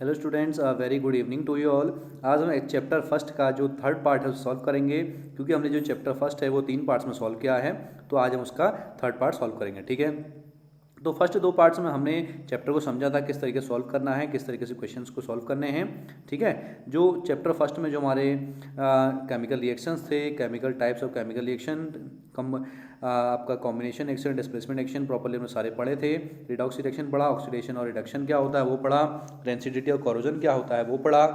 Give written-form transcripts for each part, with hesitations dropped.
Hello students, very good evening to you all. आज हम एक चैप्टर फर्स्ट का जो थर्ड पार्ट है सॉल्व करेंगे, क्योंकि हमने जो चैप्टर फर्स्ट है वो 3 पार्ट्स में सॉल्व किया है। तो आज हम उसका थर्ड पार्ट सॉल्व करेंगे, ठीक है। तो फर्स्ट 2 पार्ट्स में हमने चैप्टर को समझा था, किस तरीके से सॉल्व करना है, किस तरीके से क्वेश्चंस को सॉल्व करने हैं, ठीक है। जो चैप्टर फर्स्ट में जो हमारे केमिकल रिएक्शंस थे, chemical types of chemical reaction, आपका combination action, displacement action properly हमने सारे पढ़े थे। रिडॉक्स रिएक्शन पढ़ा, ऑक्सीडेशन और रिडक्शन क्या होता है वो पढ़ा, रेंसिडिटी और कोरोजन क्या होता है वो पढ़ा।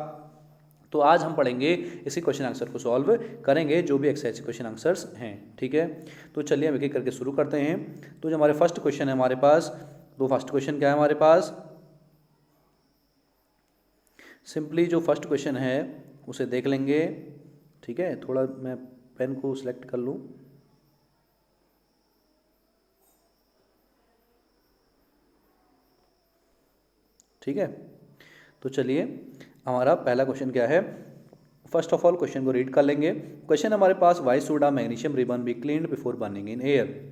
तो आज हम पढ़ेंगे इसी क्वेश्चन आंसर को सॉल्व करेंगे, जो भी एक्सरसाइज क्वेश्चन आंसर्स हैं, ठीक है। तो चलिए हम एक एक करके शुरू करते हैं। तो जो हमारे फर्स्ट क्वेश्चन है हमारे पास, तो फर्स्ट क्वेश्चन क्या है हमारे पास, सिंपली जो फर्स्ट क्वेश्चन है उसे देख लेंगे, ठीक है। थोड़ा मैं पेन को सिलेक्ट कर लूँ। ठीक है, तो चलिए हमारा पहला क्वेश्चन क्या है। फर्स्ट ऑफ ऑल क्वेश्चन को रीड कर लेंगे। क्वेश्चन हमारे पास, why should a magnesium ribbon be cleaned before burning in air.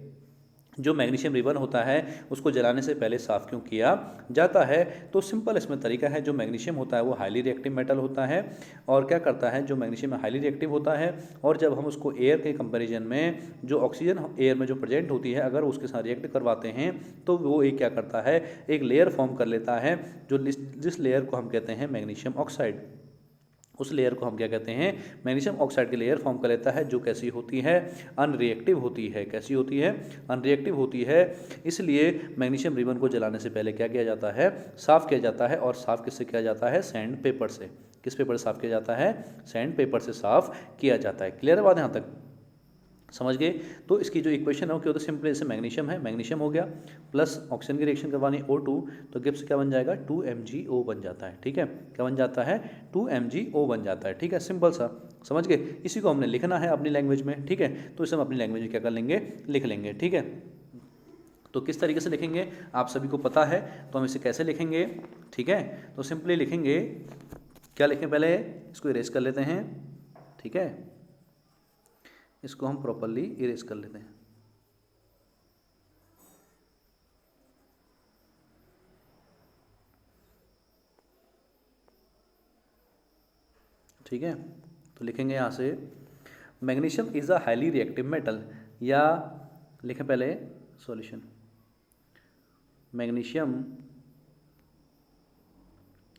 जो मैग्नीशियम रिबन होता है उसको जलाने से पहले साफ़ क्यों किया जाता है। तो सिंपल इसमें तरीका है, जो मैग्नीशियम होता है वो हाईली रिएक्टिव मेटल होता है, और क्या करता है, जो मैग्नीशियम हाईली रिएक्टिव होता है, और जब हम उसको एयर के कंपैरिजन में जो ऑक्सीजन एयर में जो प्रेजेंट होती है, अगर उसके साथ रिएक्ट करवाते हैं तो वो एक क्या करता है, एक लेयर फॉर्म कर लेता है, जो जिस लेयर को हम कहते हैं मैग्नीशियम ऑक्साइड। उस लेयर को हम क्या कहते हैं, मैग्नीशियम ऑक्साइड की लेयर फॉर्म कर लेता है, जो कैसी होती है, अनरिएक्टिव होती है। कैसी होती है, अनरिएक्टिव होती है। इसलिए मैग्नीशियम रिबन को जलाने से पहले क्या किया जाता है, साफ़ किया जाता है। और साफ़ किससे किया जाता है, सैंड पेपर से। किस पेपर से साफ़ किया जाता है, सैंड पेपर से साफ़ किया जाता है। क्लियर है बात यहाँ तक, समझ गए। तो इसकी जो इक्वेशन है वो क्या होता है, सिंपली जैसे मैग्नीशियम है, मैग्नीशियम हो गया प्लस ऑक्सीजन की रिएक्शन करवानी O2, तो गिब्स क्या बन जाएगा, 2MgO बन जाता है, ठीक है। क्या बन जाता है, 2MgO बन जाता है, ठीक है। सिंपल सा, समझ गए। इसी को हमने लिखना है अपनी लैंग्वेज में, ठीक है। तो इसे हम अपनी लैंग्वेज में क्या कर लेंगे, लिख लेंगे, ठीक है। तो किस तरीके से लिखेंगे आप सभी को पता है, तो हम इसे कैसे लिखेंगे, ठीक है। तो सिंपली लिखेंगे, क्या लिखें, पहले इसको इरेज कर लेते हैं, ठीक है। इसको हम प्रॉपरली इरेज कर लेते हैं। ठीक है, तो लिखेंगे यहाँ से, magnesium is a highly reactive metal, या लिखें पहले solution, magnesium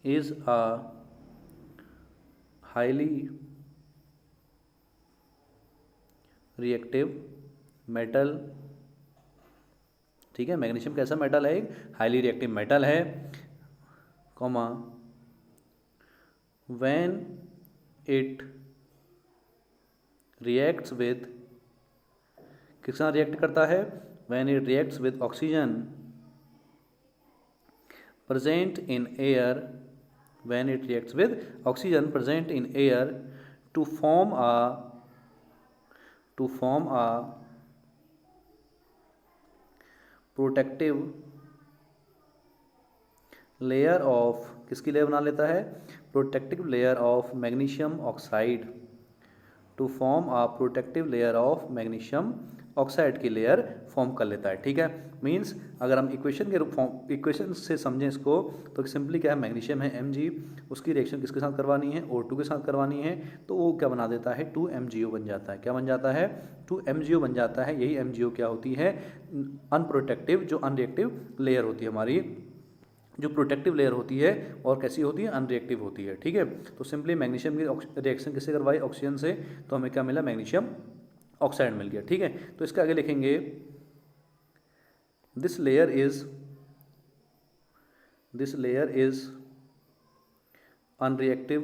is a highly reactive metal, ठीक है। मैग्नीशियम कैसा मेटल है, एक हाईली रिएक्टिव मेटल है, comma, when it reacts with, किसके साथ रिएक्ट करता है, when it reacts with oxygen present in air, when it reacts with oxygen present in air to form a protective layer of, किसकी layer बना लेता है, protective layer of magnesium oxide, to form a protective layer of magnesium oxide की layer form कर लेता है, ठीक है। मींस अगर हम इक्वेशन के फॉर्म, इक्वेशन से समझें इसको, तो सिंपली क्या है, मैग्नीशियम है Mg, उसकी रिएक्शन किसके साथ करवानी है, O2 के साथ करवानी है, तो वो क्या बना देता है, 2MgO बन जाता है। क्या बन जाता है, 2MgO बन जाता है। यही MgO क्या होती है, अनप्रोटेक्टिव, जो अनरिएक्टिव लेयर होती है हमारी, जो प्रोटेक्टिव लेयर होती है, और कैसी होती है, अनरिएक्टिव होती है, ठीक है। तो सिंपली मैग्नीशियम की रिएक्शन किससे करवाई, ऑक्सीजन से, तो हमें क्या मिला, मैग्नीशियम ऑक्साइड मिल गया, ठीक है। तो इसके आगे लिखेंगे, this layer is unreactive,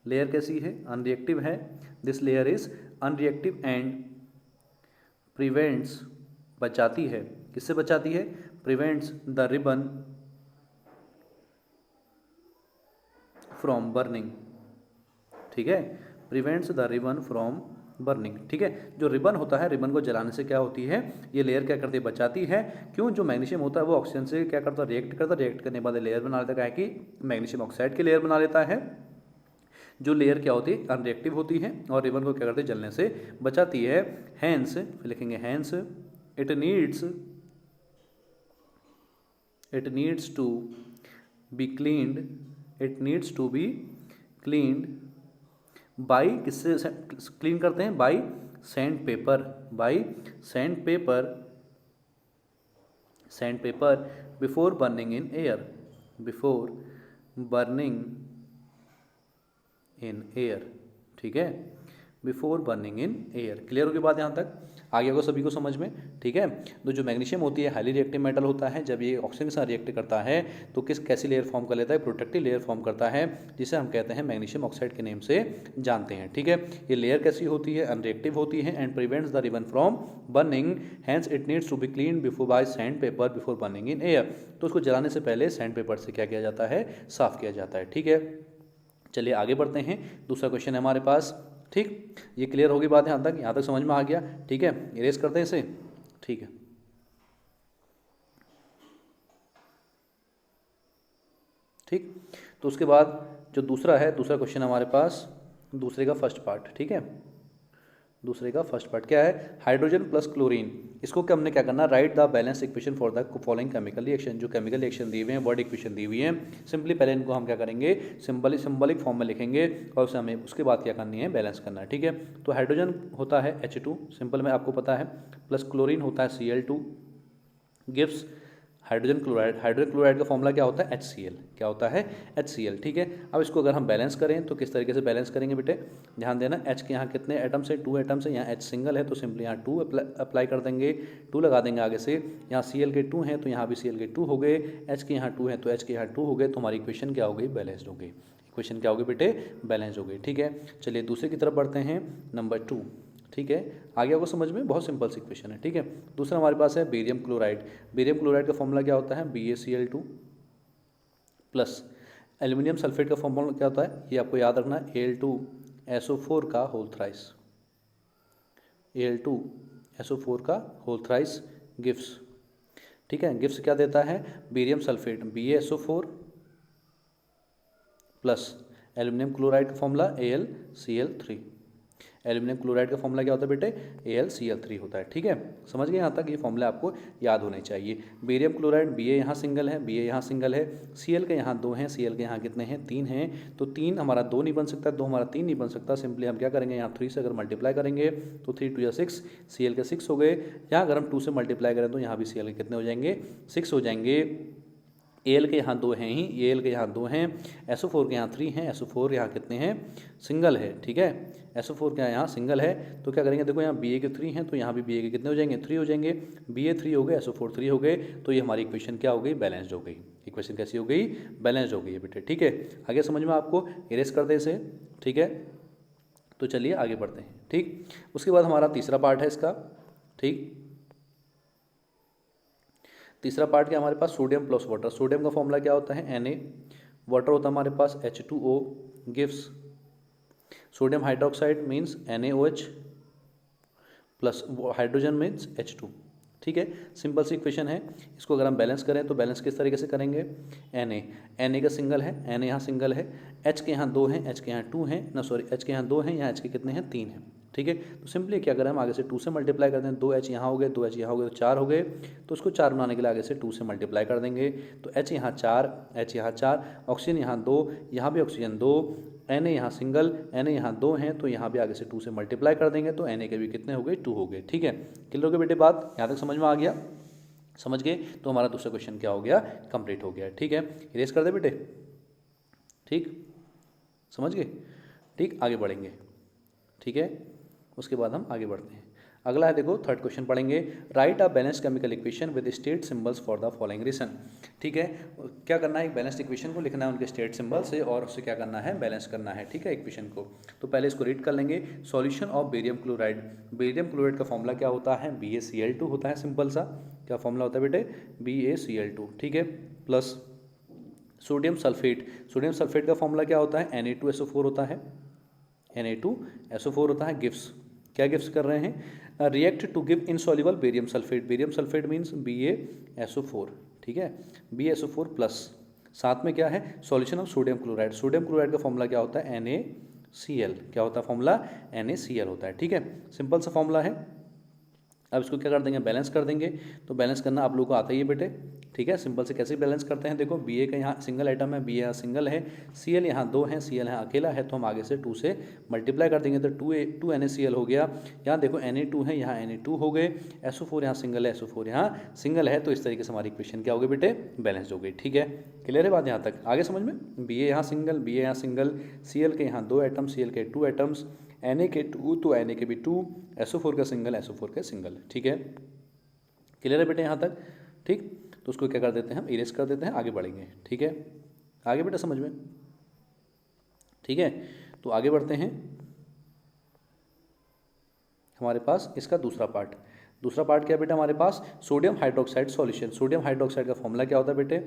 layer कैसी है, अनरिएक्टिव है। This layer is unreactive and prevents, बचाती है, किससे बचाती है, prevents the ribbon from burning, ठीक है। Prevents the ribbon from burning, ठीक है। जो रिबन होता है, रिबन को जलाने से क्या होती है, ये लेयर क्या करती है, बचाती है। क्यों, जो मैग्नीशियम होता है वो ऑक्सीजन से क्या करता है, रिएक्ट करता है, रिएक्ट करने के बाद लेयर बना लेता है, कि मैग्नीशियम ऑक्साइड की लेयर बना लेता है, जो लेयर क्या होती है, अनरिएक्टिव होती है, और रिबन को क्या करती है, जलने से बचाती है। हैंस, लिखेंगे hence, it needs to be cleaned, it needs to be cleaned by, किससे क्लीन करते हैं? By sandpaper, by sandpaper, sandpaper before burning in air, before burning in air, ठीक है, before burning in air. Clear होगी बात यहाँ तक? आगे को सभी को समझ में, ठीक है। तो जो मैग्नीशियम होती है हाईली रिएक्टिव मेटल होता है, जब ये ऑक्सीजन के साथ रिएक्ट करता है तो कैसी लेयर फॉर्म कर लेता है? प्रोटेक्टिव लेयर फॉर्म करता है, जिसे हम कहते हैं मैग्नीशियम ऑक्साइड के नेम से जानते हैं, ठीक है। ये लेयर कैसी होती है? अनरिएक्टिव होती है and prevents the ribbon from burning, hence it needs to be clean before by sandpaper before burning in air. तो उसको जलाने से पहले सैंड पेपर से क्या किया जाता है? साफ किया जाता है, ठीक है। चलिए आगे बढ़ते हैं, दूसरा क्वेश्चन है हमारे पास, ठीक। ये क्लियर होगी बात यहाँ तक समझ में आ गया, ठीक है। इरेज करते हैं इसे, ठीक है। ठीक, तो उसके बाद जो दूसरा क्वेश्चन हमारे पास, दूसरे का फर्स्ट पार्ट, ठीक है। दूसरे का फर्स्ट पार्ट क्या है? हाइड्रोजन प्लस क्लोरीन, इसको क्या हमने क्या करना? Right the balance equation for the following chemical reaction. जो केमिकल रिएक्शन दी हुए हैं, वर्ड इक्वेशन दी हुई है, सिंपली पहले इनको हम क्या करेंगे? सिंबलिक फॉर्म में लिखेंगे और उसे हमें उसके बाद क्या करनी है? बैलेंस करना है, ठीक है। तो हाइड्रोजन होता है H2, सिंपल में आपको पता है, प्लस क्लोरीन होता है Cl2, गिव्स हाइड्रोजन क्लोराइड का फॉर्मूला क्या होता है? HCl, क्या होता है? HCl, ठीक है। अब इसको अगर हम बैलेंस करें तो किस तरीके से बैलेंस करेंगे बेटे? ध्यान देना, H के यहाँ कितने एटम्स है? 2 एटम्स है, यहाँ H सिंगल है तो सिंपली यहाँ 2 अप्लाई कर देंगे, 2 लगा देंगे आगे से। यहाँ Cl के 2 हैं तो यहाँ भी Cl के 2 हो गए, H के यहाँ 2 हैं तो H के यहाँ 2 हो गए, तो हमारी इक्वेशन क्या हो गई? बैलेंस्ड हो गई। इक्वेशन क्या हो गई बेटे? बैलेंस हो गई, ठीक है। चलिए दूसरे की तरफ बढ़ते हैं, नंबर 2, ठीक है। आगे आपको समझ में, बहुत सिंपल सी इक्वेशन है, ठीक है। दूसरा हमारे पास है बेरियम क्लोराइड। बेरियम क्लोराइड का फॉर्मूला क्या होता है? BaCl2 प्लस एल्यूमिनियम सल्फेट का फॉर्मूला क्या होता है? ये आपको याद रखना है, Al2SO4 का होल थ्राइस, Al2SO4 का होल थ्राइस गिव्स, ठीक है। गिव्स क्या देता है? Barium sulphate BaSO4 plus aluminium chloride का फॉर्मूला AlCl3। एल्यूमिनियम क्लोराइड का फॉर्मूला क्या होता है बेटे? AlCl3 होता है, ठीक है। समझ गए यहाँ तक? ये फॉर्मूला आपको याद होने चाहिए। बेरियम क्लोराइड, Ba यहाँ सिंगल है, Ba यहाँ सिंगल है, Cl के यहाँ 2 हैं, Cl के यहाँ कितने हैं? 3 हैं, तो 3 हमारा 2 नहीं बन सकता, 2 हमारा 3 नहीं बन सकता। सिंपली हम क्या करेंगे? यहाँ 3 से अगर मल्टीप्लाई करेंगे तो 3 2 6, Cl के 6 हो गए। यहाँ अगर हम 2 से मल्टीप्लाई करें तो यहाँ भी Cl के कितने हो जाएंगे? 6 हो जाएंगे। Al के यहाँ 2 हैं ही, Al के यहाँ 2 हैं, SO4 के यहाँ 3 हैं, SO4 यहाँ कितने हैं? सिंगल है, ठीक है। SO4 के यहाँ सिंगल है तो क्या करेंगे? देखो यहाँ Ba के 3 हैं तो यहाँ भी Ba के कितने हो जाएंगे? 3 हो जाएंगे। Ba 3 हो गए, SO4 3 हो गए, तो ये हमारी इक्वेशन क्या हो गई? बैलेंस्ड हो गई। इक्वेशन कैसी हो गई? बैलेंस्ड हो गई है बेटे, ठीक है। आगे समझ में आपको? इरेज कर दे इसे, ठीक है। तो चलिए आगे बढ़ते हैं, ठीक। उसके बाद हमारा तीसरा पार्ट है इसका, ठीक। तीसरा पार्ट क्या हमारे पास? Sodium plus water. सोडियम का फॉर्मूला क्या होता है? Na, वाटर होता है हमारे पास H2O, gives sodium hydroxide means NaOH plus hydrogen means H2, ठीक है। सिंपल सी इक्वेशन है। इसको अगर हम बैलेंस करें तो बैलेंस किस तरीके से करेंगे? Na का सिंगल है, Na यहाँ सिंगल है, H के यहाँ 2 हैं, H के यहाँ 2 हैं, ना सॉरी H के यहाँ 2 हैं, यहाँ H के कितने हैं? 3 हैं, ठीक है। तो सिंपली क्या करें? हम आगे से 2 से मल्टीप्लाई कर दें, 2H यहाँ हो गए, 2H यहाँ हो गए, तो 4 हो गए, तो उसको 4 बनाने के लिए आगे से 2 से मल्टीप्लाई कर देंगे, तो H यहाँ 4, H यहाँ 4, ऑक्सीजन यहाँ 2, यहाँ भी ऑक्सीजन 2, Na यहाँ सिंगल, Na यहाँ 2 हैं, तो यहाँ भी आगे से 2 से मल्टीप्लाई कर देंगे, तो Na के भी कितने हो गए? 2 हो गए, ठीक है। क्लियर हो गया बेटे बात? यहाँ तक समझ में आ गया? समझ गए? तो हमारा दूसरा क्वेश्चन क्या हो गया? कंप्लीट हो गया, ठीक है। इरेज कर दे बेटे, ठीक, समझ गए? ठीक, आगे बढ़ेंगे, ठीक है। उसके बाद हम आगे बढ़ते हैं। अगला है, देखो थर्ड क्वेश्चन पढ़ेंगे। Write a balance chemical equation with state symbols for the following reason, ठीक है। क्या करना है? एक बैलेंस्ड इक्वेशन को लिखना है उनके स्टेट सिंबल से और उससे क्या करना है? बैलेंस करना है, ठीक है, इक्वेशन को। तो पहले इसको रीड कर लेंगे। Solution of barium chloride. Barium chloride का फॉर्मूला क्या होता है? BaCl2 होता है, सिंपल सा। क्या फॉर्मूला होता है बेटे? BaCl2, ठीक है, plus sodium sulphate. Sodium sulphate का फॉर्मूला क्या होता है? Na2SO4 होता है, Na2SO4 होता है। गिव्स, क्या गिव्स कर रहे हैं? React to give insoluble barium sulphate. Barium sulphate means BaSO4, ठीक है, BaSO4 प्लस साथ में क्या है? Solution of sodium chloride. Sodium chloride का फॉर्मूला क्या होता है? NaCl। क्या होता है फॉर्मूला? NaCl होता है, ठीक है, सिंपल सा फॉर्मूला है। अब इसको क्या कर देंगे, बैलेंस कर देंगे। तो बैलेंस करना आप लोगों को आता ही है बेटे, ठीक है। सिंपल से कैसे बैलेंस करते हैं, देखो बी ए का यहाँ सिंगल आइटम है, बी ए यहाँ सिंगल है, सी एल यहाँ 2 है, सी एल यहाँ अकेला है, तो हम आगे से 2 से मल्टीप्लाई कर देंगे, तो 2 NaCl हो गया। यहाँ देखो Na2 है, यहाँ Na2 हो गए, SO4 यहाँ सिंगल है, SO4 यहाँ सिंगल है, तो इस तरीके से हमारी इक्वेशन क्या हो गई बेटे, बैलेंस हो गई, ठीक है। क्लियर है बात यहाँ तक, आगे समझ में। बी ए यहाँ सिंगल, बी ए यहाँ सिंगल, सी एल के यहाँ 2 एटम, सी एल के 2 एटम्स, Na के 2 तो Na के भी 2, SO4 का सिंगल, SO4 का सिंगल, ठीक है। क्लियर है बेटे यहाँ तक, ठीक। तो उसको क्या कर देते हैं, हम इरेज कर देते हैं, आगे बढ़ेंगे, ठीक है। आगे बेटा समझ में, ठीक है। तो आगे बढ़ते हैं, हमारे पास इसका दूसरा पार्ट क्या है बेटा हमारे पास, sodium hydroxide solution. Sodium hydroxide का फॉर्मूला क्या होता है बेटे,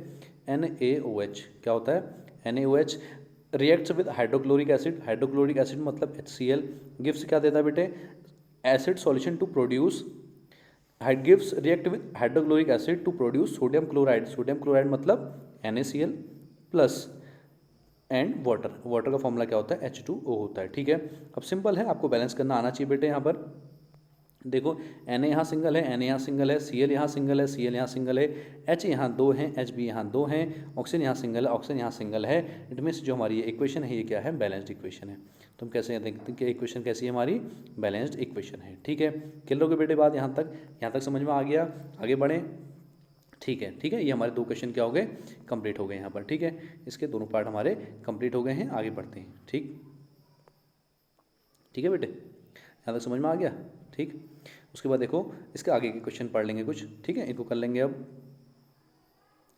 NaOH। क्या होता है, NaOH reacts with hydrochloric acid. Hydrochloric acid मतलब HCl, गिव्स क्या देता है बेटे, acid solution to produce, gives react with hydrochloric acid to produce sodium chloride. Sodium chloride मतलब NaCl plus and water. Water का फॉर्मूला क्या होता है, H2O होता है, ठीक है। अब सिंपल है, आपको बैलेंस करना आना चाहिए बेटे। यहाँ पर देखो Na यहाँ सिंगल है, Na यहाँ सिंगल है, Cl यहाँ सिंगल है, Cl यहाँ सिंगल है, H यहाँ 2 हैं, Hb यहाँ 2 हैं, ऑक्सीजन यहाँ सिंगल है, ऑक्सीजन यहाँ सिंगल है। इट मीन्स जो हमारी इक्वेशन है ये क्या है, बैलेंस्ड इक्वेशन है। तो हम कैसे देखते हैं कि इक्वेशन कैसी है हमारी, बैलेंस्ड इक्वेशन है, ठीक है। क्लियर हो गई बेटे बात यहाँ तक समझ में आ गया, आगे बढ़ें, ठीक है, ठीक है। ये हमारे 2 क्वेश्चन क्या हो गए, कंप्लीट हो गए यहाँ पर, ठीक है। इसके दोनों पार्ट हमारे कंप्लीट हो गए हैं, आगे बढ़ते हैं, ठीक है बेटे, यहाँ तक समझ में आ गया, ठीक। उसके बाद देखो इसके आगे के क्वेश्चन पढ़ लेंगे कुछ, ठीक है, इनको कर लेंगे। अब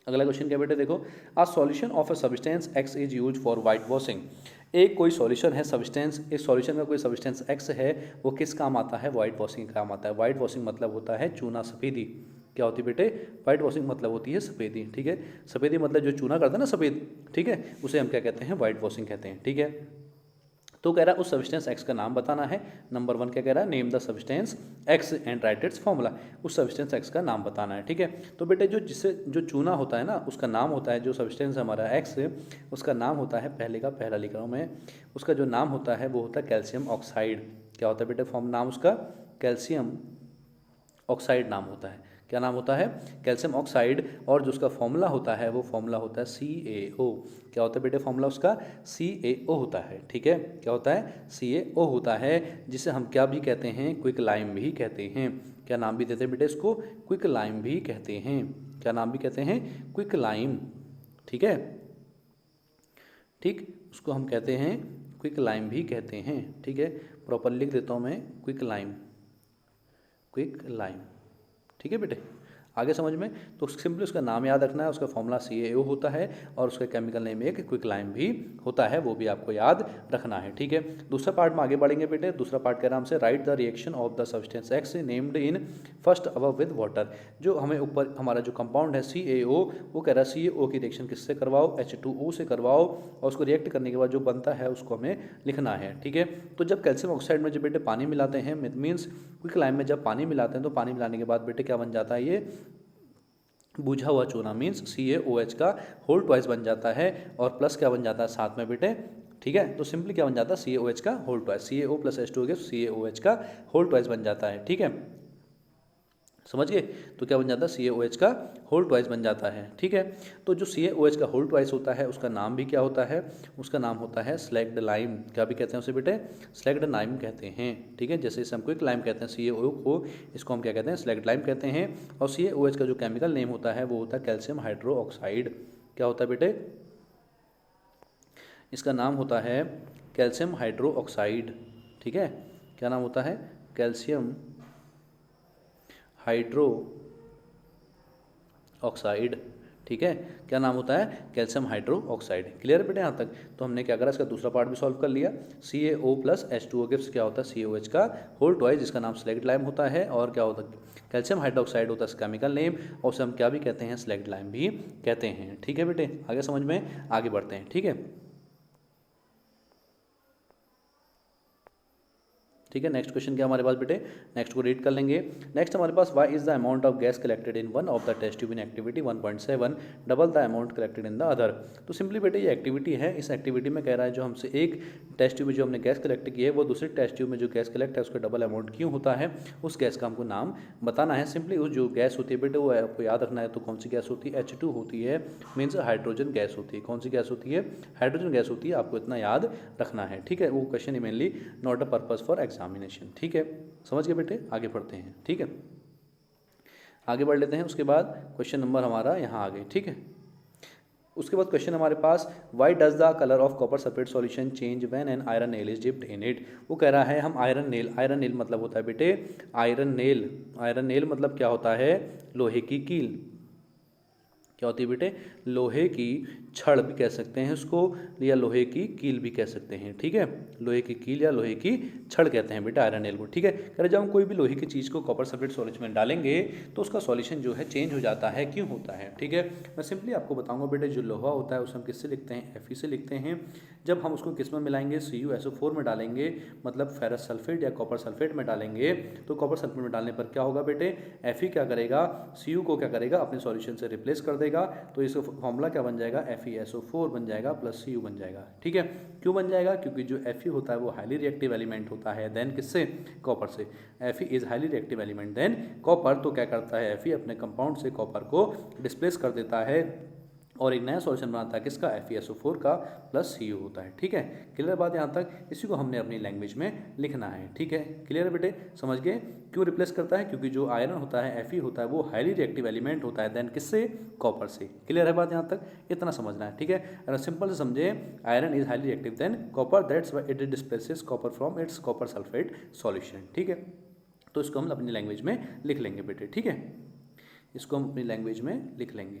अगला क्वेश्चन क्या बेटे, देखो a solution of a substance X is use for white washing. एक कोई सॉल्यूशन है, सब्सटेंस, एक सॉल्यूशन का कोई सब्सटेंस एक्स है, वो किस काम आता है, वाइट वॉशिंग काम आता है। वाइट वॉशिंग मतलब होता है चूना सफ़ेदी। क्या होती है बेटे, वाइट वॉशिंग मतलब होती है सफ़ेदी, ठीक है। सफ़ेदी मतलब जो चूना करता है ना सफ़ेद, ठीक है, उसे हम क्या कहते हैं, वाइट वॉशिंग कहते हैं, ठीक है। तो कह रहा है उस सब्सटेंस एक्स का नाम बताना है। नंबर 1 क्या कह रहा है, name the substance x and right it's formula. उस सब्सटेंस एक्स का नाम बताना है, ठीक है। तो बेटे जो चूना होता है ना, उसका नाम होता है, जो सब्सटेंस हमारा एक्स है उसका नाम होता है, पहला लिख रहा हूँ मैं, उसका जो नाम होता है वो होता है कैल्शियम ऑक्साइड। क्या होता है बेटे, फॉर्म नाम उसका कैल्शियम ऑक्साइड नाम होता है। क्या नाम होता है, कैल्शियम ऑक्साइड। और जो उसका फॉर्मूला होता है वो फॉर्मूला होता है CaO। क्या होता है बेटे, फॉर्मूला उसका CaO होता है, ठीक है। क्या होता है, CaO होता है, जिसे हम क्या भी कहते हैं, क्विक लाइम भी कहते हैं। क्या नाम भी देते हैं बेटे इसको, क्विक लाइम भी कहते हैं। क्या नाम भी कहते हैं, क्विक लाइम, ठीक है, ठीक। उसको हम कहते हैं क्विक लाइम भी कहते हैं, ठीक है। प्रॉपर लिख देता हूँ मैं, क्विक लाइम, ठीक है बेटे। आगे समझ में, तो सिंपली उसका नाम याद रखना है, उसका फॉर्मूला CaO होता है और उसका केमिकल नेम एक क्विक लाइम भी होता है, वो भी आपको याद रखना है, ठीक है। दूसरा पार्ट में आगे बढ़ेंगे बेटे। दूसरा पार्ट कह रहा हमसे right the reaction of the substance x named in first above with water. जो हमें ऊपर हमारा जो कंपाउंड है CaO, वो कह रहा है CaO की रिएक्शन किससे करवाओ, H2O से करवाओ, और उसको रिएक्ट करने के बाद जो बनता है उसको हमें लिखना है, ठीक है। तो जब कैल्शियम ऑक्साइड में जब बेटे पानी मिलाते हैं, मीन्स क्विक लाइम में जब पानी मिलाते हैं, तो पानी मिलाने के बाद बेटे क्या बन जाता है, ये बुझा हुआ चूना, मीन्स CaOH का होल ट्वाइस बन जाता है, और प्लस क्या बन जाता है साथ में बेटे, ठीक है। तो सिंपली क्या बन जाता है, CaOH का whole twice, CaO plus H2O के CaOH का होल ट्वाइस बन जाता है, ठीक है, समझ गए। तो क्या बन जाता है, CaOH का होल ट्वाइस बन जाता है, ठीक है। तो जो CaOH का होल ट्वाइस होता है उसका नाम भी क्या होता है, उसका नाम होता है स्लैग्ड लाइम। क्या भी कहते हैं उसे बेटे, स्लैग्ड लाइम कहते हैं, ठीक है। जैसे इसे हम क्विक लाइम कहते हैं CaO को, इसको हम क्या कहते हैं, स्लैग्ड लाइम कहते हैं। और CaOH का जो केमिकल नेम होता है वो होता है कैल्शियम हाइड्रो ऑक्साइड। क्या होता है बेटे, इसका नाम होता है कैल्शियम हाइड्रो ऑक्साइड, ठीक है। क्या नाम होता है, कैल्शियम हाइड्रो ऑक्साइड, ठीक है। क्या नाम होता है, कैल्शियम हाइड्रो ऑक्साइड। क्लियर बेटे यहाँ तक। तो हमने क्या करा, इसका दूसरा पार्ट भी सॉल्व कर लिया। CaO प्लस H2O गिव्स क्या होता है, CaOH का होल ट्वाइस, जिसका नाम स्लैग्ड लाइम होता है। और क्या होता है, कैल्शियम हाइड्रोक्साइड होता है केमिकल नेम, और उसे हम क्या भी कहते हैं, स्लैग्ड लाइम भी कहते हैं, ठीक है बेटे। आगे समझ में, आगे बढ़ते हैं, ठीक है। ठीक है। नेक्स्ट क्वेश्चन क्या हमारे पास बेटे, नेक्स्ट को रीड कर लेंगे। नेक्स्ट हमारे पास why is the amount of gas collected in one of the test tube in activity 1.7 double the amount collected in the other. तो सिंपली बेटे ये एक्टिविटी है, इस एक्टिविटी में कह रहा है जो हमसे एक टेस्ट ट्यूब में जो हमने गैस कलेक्ट की है वो दूसरे टेस्ट ट्यूब में जो गैस कलेक्ट है उसका डबल अमाउंट क्यों होता है, उस गैस का हमको नाम बताना है। सिंपली उस जो गैस होती है बेटे वो आपको याद रखना है। तो कौन सी गैस होती है, H2 होती है, मीन्स हाइड्रोजन गैस होती है। कौन सी गैस होती है, हाइड्रोजन गैस होती है, आपको इतना याद रखना है। ठीक है, वो question mainly not a purpose for examination. ठीक है, समझ गए बेटे, आगे बढ़ते हैं। ठीक है, आगे बढ़ लेते हैं। उसके बाद क्वेश्चन नंबर हमारा यहाँ आ गए। ठीक है, उसके बाद क्वेश्चन हमारे पास why does the colour of copper sulphate solution change when an iron nail is dipped in it. वो कह रहा है हम आयरन नेल मतलब होता है बेटे आयरन नेल मतलब क्या होता है, लोहे की कील। क्या होती है बेटे, लोहे की छड़ भी कह सकते हैं उसको, या लोहे की कील भी कह सकते हैं। ठीक है, लोहे की कील या लोहे की छड़ कहते हैं बेटा आयरन नेल को। ठीक है, कह रहे जब हम कोई भी लोहे की चीज़ को कॉपर सल्फेट सॉल्यूशन में डालेंगे तो उसका सॉल्यूशन जो है चेंज हो जाता है, क्यों होता है। ठीक है, मैं सिंपली आपको बताऊंगा बेटे जो लोहा होता है उसे हम किससे लिखते हैं, Fe से लिखते हैं। जब हम उसको किस में मिलाएंगे, CuSO4 में डालेंगे, मतलब फेरस सल्फेट या कॉपर सल्फेट में डालेंगे। तो कॉपर सल्फेट में डालने पर क्या होगा बेटे, Fe क्या करेगा, Cu को क्या करेगा, अपने सॉल्यूशन से रिप्लेस कर देगा। तो इसका फॉर्मूला क्या बन जाएगा, FeSO4 बन जाएगा प्लस Cu बन जाएगा। ठीक है, क्यों बन जाएगा, क्योंकि जो Fe होता है वो हाईली रिएक्टिव एलिमेंट होता है देन किससे, कॉपर से। Fe is highly reactive element than copper. तो क्या करता है Fe अपने कंपाउंड से कॉपर को डिस्प्लेस कर देता है और एक नया सॉल्यूशन बनाता है किसका, FeSO4 का प्लस Cu होता है। ठीक है, क्लियर बात यहाँ तक, इसी को हमने अपनी लैंग्वेज में लिखना है। ठीक है, क्लियर है बेटे, समझ गए क्यों रिप्लेस करता है, क्योंकि जो आयरन होता है Fe होता है वो हाईली रिएक्टिव एलिमेंट होता है देन किससे, कॉपर से। क्लियर है बात यहाँ तक, इतना समझना है। ठीक है, अगर सिंपल से समझे, iron is highly reactive than copper, that's why it displaces copper from its copper sulphate solution. ठीक है, तो इसको हम अपनी लैंग्वेज में लिख लेंगे बेटे। ठीक है, इसको हम अपनी लैंग्वेज में लिख लेंगे।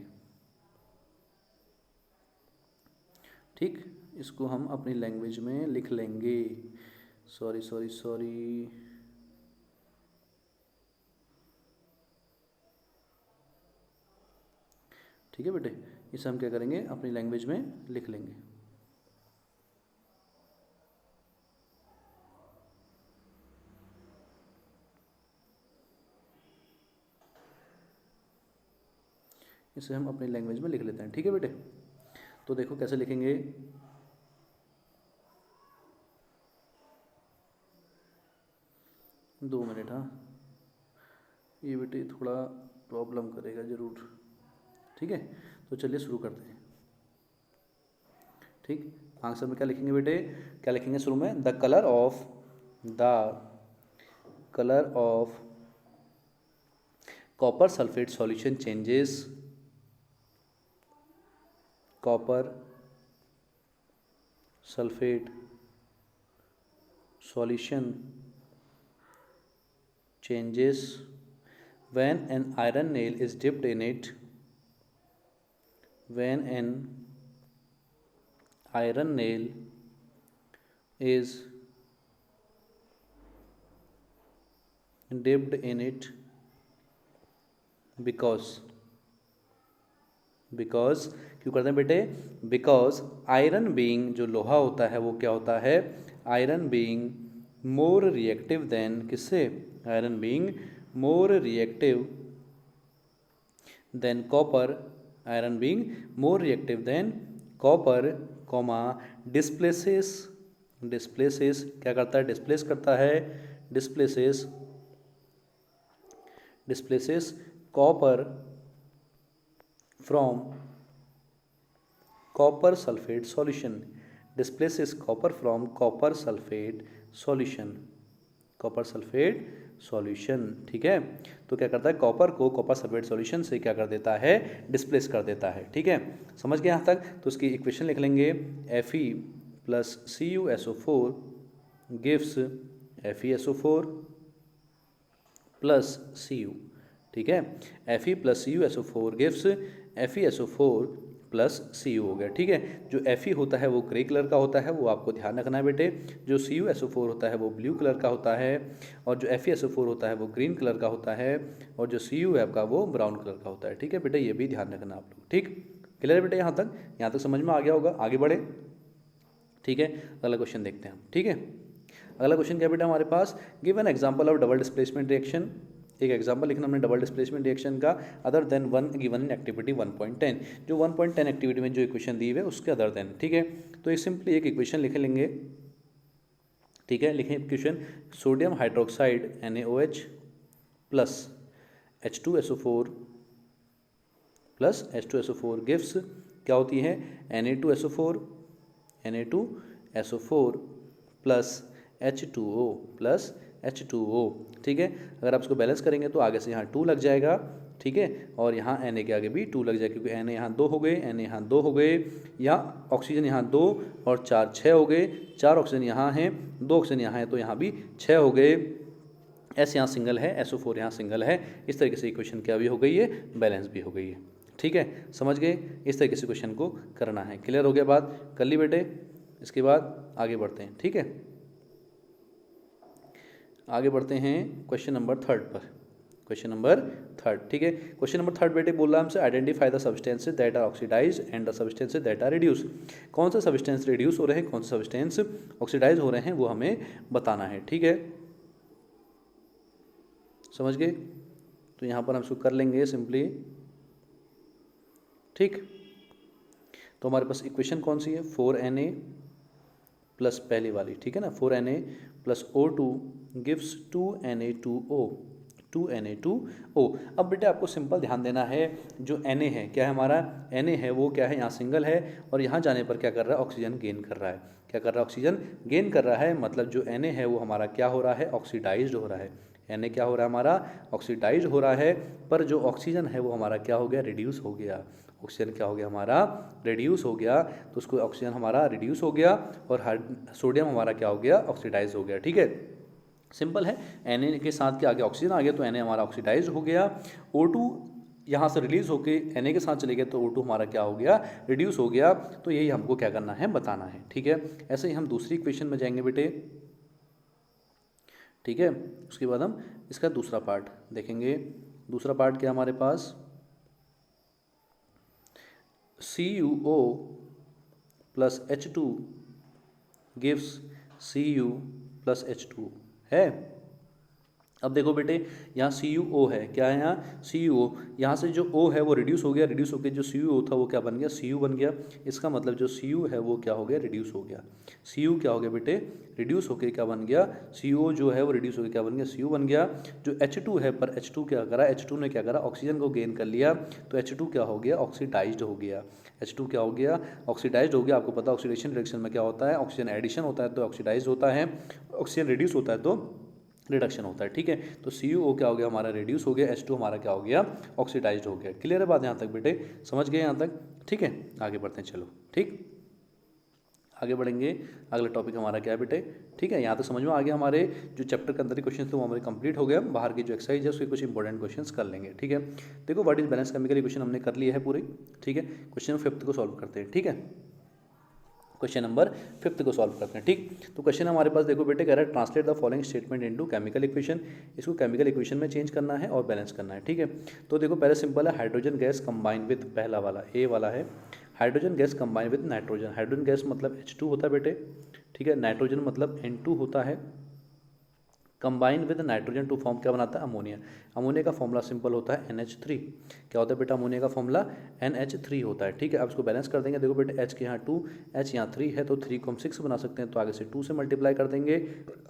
ठीक, इसको हम अपनी लैंग्वेज में लिख लेंगे। सॉरी ठीक है बेटे, इसे हम क्या करेंगे, अपनी लैंग्वेज में लिख लेंगे। इसे हम अपनी लैंग्वेज में लिख लेते हैं। ठीक है बेटे, तो देखो कैसे लिखेंगे। दो मिनट, हाँ ये बेटे थोड़ा प्रॉब्लम करेगा ज़रूर। ठीक है, तो चलिए शुरू करते हैं। ठीक, आंसर में क्या लिखेंगे बेटे, क्या लिखेंगे शुरू में, the colour of copper sulphate solution changes, copper sulphate solution changes when an iron nail is dipped in it, when an iron nail is dipped in it because क्यों करते हैं बेटे, बिकॉज आयरन बीइंग, जो लोहा होता है वो क्या होता है, iron being more reactive than किससे, iron being more reactive than copper, iron being more reactive than copper, comma displaces क्या करता है, डिस्प्लेस करता है, displaces copper from copper sulphate solution, displaces copper from copper sulphate solution. ठीक है, तो क्या करता है, कॉपर को कॉपर सल्फेट सॉल्यूशन से क्या कर देता है, डिस्प्लेस कर देता है। ठीक है, समझ गए यहाँ तक। तो इसकी इक्वेशन लिख लेंगे, Fe plus CuSO4 gives FeSO4 plus Cu। ठीक है, Fe plus CuSO4 gives FeSO4 plus Cu हो गया। ठीक है, जो Fe होता है वो ग्रे कलर का होता है, वो आपको ध्यान रखना है बेटे। जो CuSO4 होता है वो ब्लू कलर का होता है, और जो FeSO4 होता है वो ग्रीन कलर का होता है, और जो Cu है आपका वो ब्राउन कलर का होता है। ठीक है बेटे, ये भी ध्यान रखना आप लोग। ठीक, क्लियर है बेटे, यहाँ तक समझ में आ गया होगा। आगे बढ़े। ठीक है, अगला क्वेश्चन देखते हैं हम। ठीक है, अगला क्वेश्चन क्या बेटा हमारे पास, give an example of double displacement reaction. एक एग्जांपल लिखना हमने डबल डिस्प्लेसमेंट रिएक्शन का, other than one given in activity 1.10, जो 1.10 एक्टिविटी में जो इक्वेशन दी हुई है उसके अदर देन, ठीक है। तो एक सिंपली एक इक्वेशन लिख लेंगे, ठीक है। लिखें equation, sodium hydroxide NaOH plus H2SO4 plus H2SO4 gives क्या होती है, Na2SO4 प्लस H2O, ठीक है। अगर आप इसको बैलेंस करेंगे तो आगे से यहाँ 2 लग जाएगा, ठीक है, और यहाँ Na के आगे भी 2 लग जाएगा, क्योंकि Na यहाँ 2 हो गए, Na यहाँ 2 हो गए, यहाँ ऑक्सीजन यहाँ 2 और 4 6 हो गए, 4 ऑक्सीजन यहाँ हैं, 2 ऑक्सीजन यहाँ है तो यहाँ भी 6 हो गए। S यहाँ सिंगल है, SO4 यहाँ सिंगल है। इस तरीके से इक्वेशन क्या भी हो गई है, बैलेंस भी हो गई है, ठीक है। समझ गए, इस तरीके से क्वेश्चन को करना है। क्लियर हो गया बात, कर ली बेटे। इसके बाद आगे बढ़ते हैं, ठीक है। आगे बढ़ते हैं क्वेश्चन नंबर 3 पर, क्वेश्चन नंबर 3, ठीक है। क्वेश्चन नंबर 3 बेटे बोल रहा है हमसे, identify the substances that are oxidise and the substances that are reduce. कौन सा सब्सटेंस रिड्यूस हो रहे हैं, कौन सा सब्सटेंस ऑक्सीडाइज हो रहे हैं, वो हमें बताना है, ठीक है। समझ गए, तो यहाँ पर हम इसको कर लेंगे सिंपली, ठीक। तो हमारे पास इक्वेशन कौन सी है, 4Na प्लस पहली वाली, ठीक है ना, 4Na plus O2 gives 2Na2O। अब बेटे आपको सिंपल ध्यान देना है, जो Na है क्या है हमारा, Na है वो क्या है, यहाँ सिंगल है और यहाँ जाने पर क्या कर रहा है, ऑक्सीजन गेन कर रहा है। क्या कर रहा है, ऑक्सीजन गेन कर रहा है, मतलब जो Na है वो हमारा क्या हो रहा है, ऑक्सीडाइज्ड हो रहा है। Na क्या हो रहा है हमारा, ऑक्सीडाइज हो रहा है, पर जो ऑक्सीजन है वो हमारा क्या हो गया, रिड्यूस हो गया। ऑक्सीजन क्या हो गया हमारा, रिड्यूस हो गया, तो उसको ऑक्सीजन हमारा रिड्यूस हो गया और सोडियम हमारा क्या हो गया, ऑक्सीडाइज हो गया, ठीक है। सिंपल है, Na के साथ के आगे ऑक्सीजन आ गया तो Na हमारा ऑक्सीडाइज हो गया। O2 यहाँ से रिलीज होके Na के साथ चले गए तो O2 हमारा क्या हो गया, रिड्यूस हो गया। तो यही हमको क्या करना है, बताना है, ठीक है। ऐसे ही हम दूसरी इक्वेशन में जाएंगे बेटे, ठीक है। उसके बाद हम इसका दूसरा पार्ट देखेंगे। दूसरा पार्ट क्या हमारे पास, CuO plus H2 gives Cu plus H2 है। अब देखो बेटे, यहाँ CuO है, क्या है यहाँ CuO, यहाँ से जो O है वो रिड्यूस हो गया, रिड्यूस होकर जो CuO था वो क्या बन गया, Cu बन गया। इसका मतलब जो Cu है वो क्या हो गया, रिड्यूस हो गया। Cu क्या हो गया बेटे, रिड्यूस होकर क्या बन गया, CO जो है वो रिड्यूस होकर क्या बन गया, Cu बन गया। जो H2 है, पर H2 क्या करा, H2 ने क्या करा, ऑक्सीजन को गेन कर लिया, तो H2 क्या हो गया, ऑक्सीडाइज्ड हो गया। H2 क्या हो गया, ऑक्सीडाइज्ड हो गया। आपको पता है ऑक्सीडेशन रिएक्शन में क्या होता है, ऑक्सीजन एडिशन होता है तो ऑक्सीडाइज होता है, ऑक्सीजन रिड्यूस होता है तो रिडक्शन होता है, ठीक है। तो CuO क्या हो गया हमारा, रिड्यूस हो गया, H2 हमारा क्या हो गया, ऑक्सीडाइज्ड हो गया। क्लियर है बात यहाँ तक बेटे, समझ गए यहाँ तक, ठीक है। आगे बढ़ते हैं, चलो ठीक, आगे बढ़ेंगे। अगला टॉपिक हमारा क्या है बेटे, ठीक है। यहाँ तक समझ में आ गया, हमारे जो चैप्टर के अंदर के क्वेश्चन थे वो हमारे कंप्लीट हो गया। बाहर की जो एक्सरसाइज है उसके कुछ इंपॉर्टेंट क्वेश्चंस कर लेंगे, ठीक है। देखो what is balance chemical equation हमने कर लिया है पूरी, ठीक है। क्वेश्चन 5 को सॉल्व करते हैं, ठीक है। क्वेश्चन नंबर 5 को सॉल्व करते हैं, ठीक। तो क्वेश्चन हमारे पास देखो बेटे, कह रहा है translate the following statement into chemical equation. इसको केमिकल इक्वेशन में चेंज करना है और बैलेंस करना है, ठीक है। तो देखो पहले सिंपल है, हाइड्रोजन गैस कंबाइन विद, पहला वाला ए वाला है, hydrogen gas combine with nitrogen. Hydrogen gas मतलब H2 होता है बेटे, ठीक है। नाइट्रोजन मतलब N2 होता है। Combine with nitrogen to form क्या बनाता है, अमोनिया। अमोनिया का फॉर्मूला सिंपल होता है NH3। क्या होता है बेटा, अमोनिया का फॉर्मूला NH3 होता है, ठीक है। अब इसको बैलेंस कर देंगे। देखो बेटे H के यहाँ 2, H यहाँ 3 है, तो 3 को हम 6 बना सकते हैं, तो आगे से 2 से मल्टीप्लाई कर देंगे।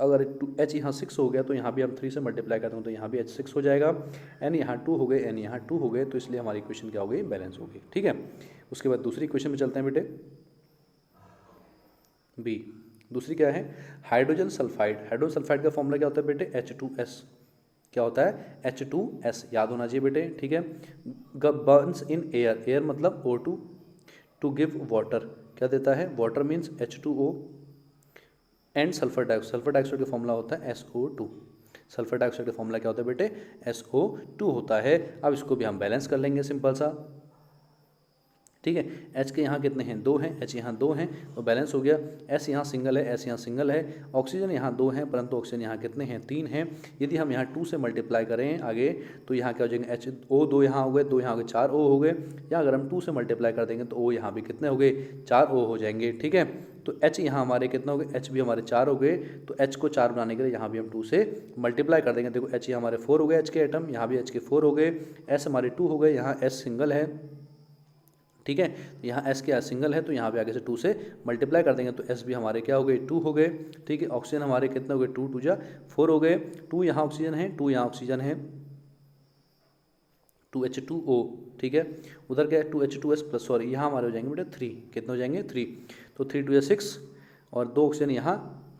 अगर H यहाँ 6 हो गया तो यहाँ भी हम 3 से मल्टीप्लाई कर देंगे, तो यहाँ भी H 6 हो जाएगा। N यहाँ 2 हो गए, N यहाँ 2 हो गए, तो इसलिए हमारी इक्वेशन क्या हो गई, बैलेंस हो गई, ठीक है। उसके बाद दूसरी इक्वेशन में चलते हैं बेटे, बी। दूसरी क्या है, हाइड्रोजन सल्फाइड। हाइड्रोजन सल्फाइड का फॉर्मूला क्या होता है बेटे, H2S। क्या होता है, H2S, याद होना चाहिए बेटे, ठीक है। बर्न्स इन एयर, एयर मतलब O2, टू गिव वाटर, क्या देता है, water means H2O and sulphur dioxide. Sulphur dioxide का फॉर्मूला होता है SO2। सल्फर डाइऑक्साइड का फॉर्मूला क्या होता है बेटे, SO2 होता है। अब इसको भी हम बैलेंस कर लेंगे सिंपल सा, ठीक है। एच के यहाँ कितने हैं, 2 हैं, एच यहाँ 2 हैं, तो बैलेंस हो गया। एस यहाँ सिंगल है, एस यहाँ सिंगल है। ऑक्सीजन यहाँ 2 हैं, परंतु ऑक्सीजन यहाँ कितने हैं, 3 हैं। यदि हम यहाँ 2 से मल्टीप्लाई करें आगे तो यहाँ क्या हो जाएंगे, एच ओ 2 यहाँ हो गए, 2 यहाँ हो गए, 4 ओ हो गए। या अगर हम 2 से मल्टीप्लाई कर देंगे तो ओ यहाँ भी कितने हो गए, 4 ओ हो जाएंगे। ठीक है, तो एच यहाँ हमारे कितना हो गए, एच भी हमारे 4 हो गए। तो एच को 4 बनाने के लिए यहाँ भी हम 2 से मल्टीप्लाई कर देंगे। देखो एच यहाँ हमारे 4 हो गए, एच के एटम, यहाँ भी एच के 4 हो गए। एस हमारे 2 हो गए, यहाँ एस सिंगल है। ठीक है, तो यहाँ एस के सिंगल है, तो यहाँ पे आगे से 2 से मल्टीप्लाई कर देंगे तो एस भी हमारे क्या हो गए, 2 हो गए। ठीक है, ऑक्सीजन हमारे कितने हो गए, 2 2 4 हो गए। 2 यहाँ ऑक्सीजन है, 2 यहाँ ऑक्सीजन है, 2H2O। ठीक है, उधर क्या है, 2H2S प्लस, सॉरी यहाँ हमारे हो जाएंगे बेटा 3, कितने हो जाएंगे 3, तो 3 2 6 और 2 ऑक्सीजन यहाँ,